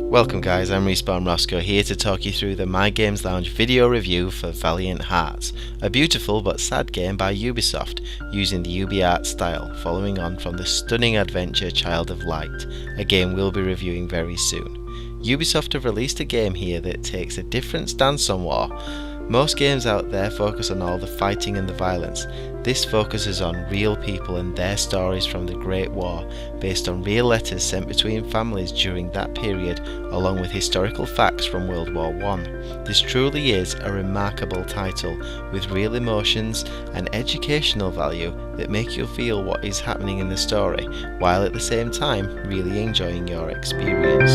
Welcome guys, I'm Respawn Roscoe here to talk you through the My Games Lounge video review for Valiant Hearts, a beautiful but sad game by Ubisoft using the Ubi art style, following on from the stunning adventure Child of Light, a game we'll be reviewing very soon. Ubisoft have released a game here that takes a different stance on war. Most games out there focus on all the fighting and the violence. This focuses on real people and their stories from the Great War, based on real letters sent between families during that period, along with historical facts from World War I. This truly is a remarkable title, with real emotions and educational value that make you feel what is happening in the story, while at the same time really enjoying your experience.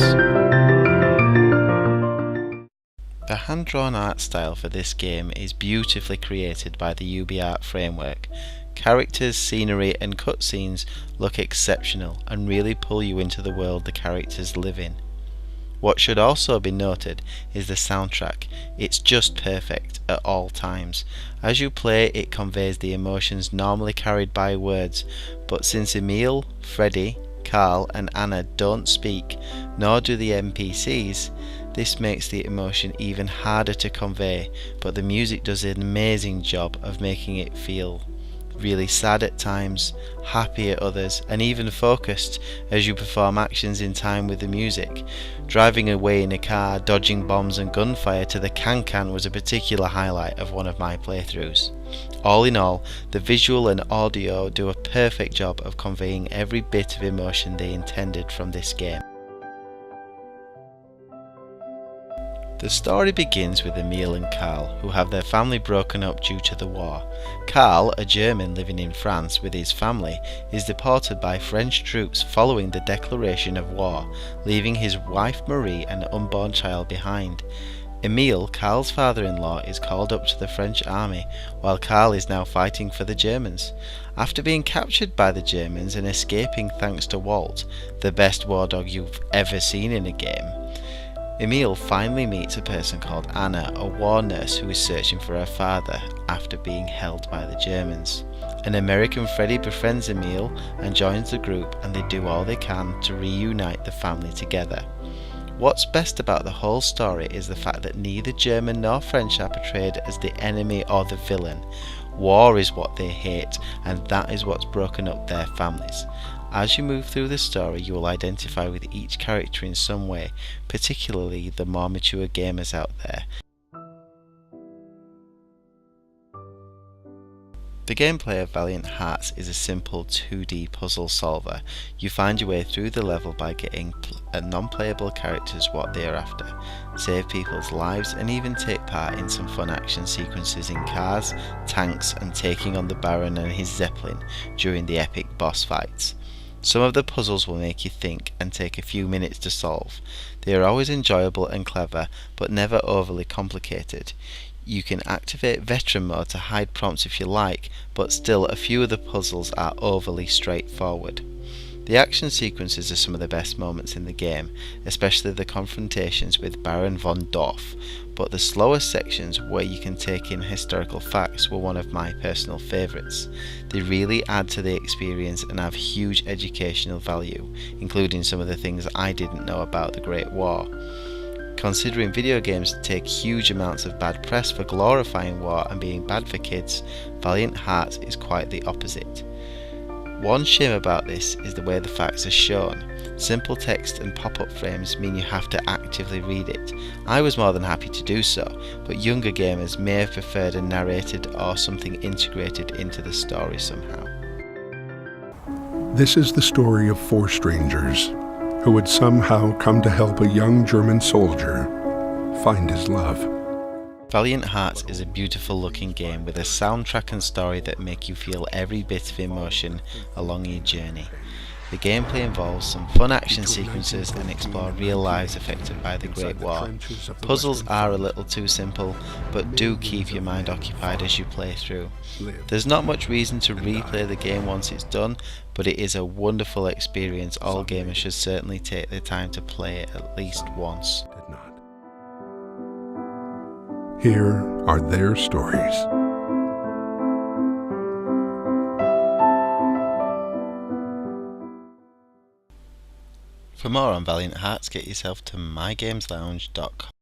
The hand-drawn art style for this game is beautifully created by the Ubi art framework. Characters, scenery and cutscenes look exceptional and really pull you into the world the characters live in. What should also be noted is the soundtrack. It's just perfect at all times. As you play, it conveys the emotions normally carried by words, but since Emil, Freddy, Carl and Anna don't speak, nor do the NPCs, this makes the emotion even harder to convey, but the music does an amazing job of making it feel really sad at times, happy at others, and even focused as you perform actions in time with the music. Driving away in a car, dodging bombs and gunfire to the can-can was a particular highlight of one of my playthroughs. All in all, the visual and audio do a perfect job of conveying every bit of emotion they intended from this game. The story begins with Emil and Carl, who have their family broken up due to the war. Carl, a German living in France with his family, is deported by French troops following the declaration of war, leaving his wife Marie and unborn child behind. Emil, Carl's father-in-law, is called up to the French army, while Carl is now fighting for the Germans. After being captured by the Germans and escaping thanks to Walt, the best war dog you've ever seen in a game, Emil finally meets a person called Anna, a war nurse who is searching for her father after being held by the Germans. An American Freddy befriends Emil and joins the group, and they do all they can to reunite the family together. What's best about the whole story is the fact that neither German nor French are portrayed as the enemy or the villain. War is what they hate, and that is what's broken up their families. As you move through the story, you will identify with each character in some way, particularly the more mature gamers out there. The gameplay of Valiant Hearts is a simple 2D puzzle solver. You find your way through the level by getting non-playable characters what they are after, save people's lives, and even take part in some fun action sequences in cars, tanks, and taking on the Baron and his Zeppelin during the epic boss fights. Some of the puzzles will make you think and take a few minutes to solve. They are always enjoyable and clever, but never overly complicated. You can activate veteran mode to hide prompts if you like, but still a few of the puzzles are overly straightforward. The action sequences are some of the best moments in the game, especially the confrontations with Baron von Dorf, but the slower sections where you can take in historical facts were one of my personal favourites. They really add to the experience and have huge educational value, including some of the things I didn't know about the Great War. Considering video games take huge amounts of bad press for glorifying war and being bad for kids, Valiant Hearts is quite the opposite. One shame about this is the way the facts are shown. Simple text and pop-up frames mean you have to actively read it. I was more than happy to do so, but younger gamers may have preferred a narrated or something integrated into the story somehow. This is the story of 4 strangers who would somehow come to help a young German soldier find his love. Valiant Hearts is a beautiful looking game with a soundtrack and story that make you feel every bit of emotion along your journey. The gameplay involves some fun action sequences and explore real lives affected by the Great War. Puzzles are a little too simple, but do keep your mind occupied as you play through. There's not much reason to replay the game once it's done, but it is a wonderful experience all gamers should certainly take the time to play it at least once. Here are their stories. For more on Valiant Hearts, get yourself to mygameslounge.com.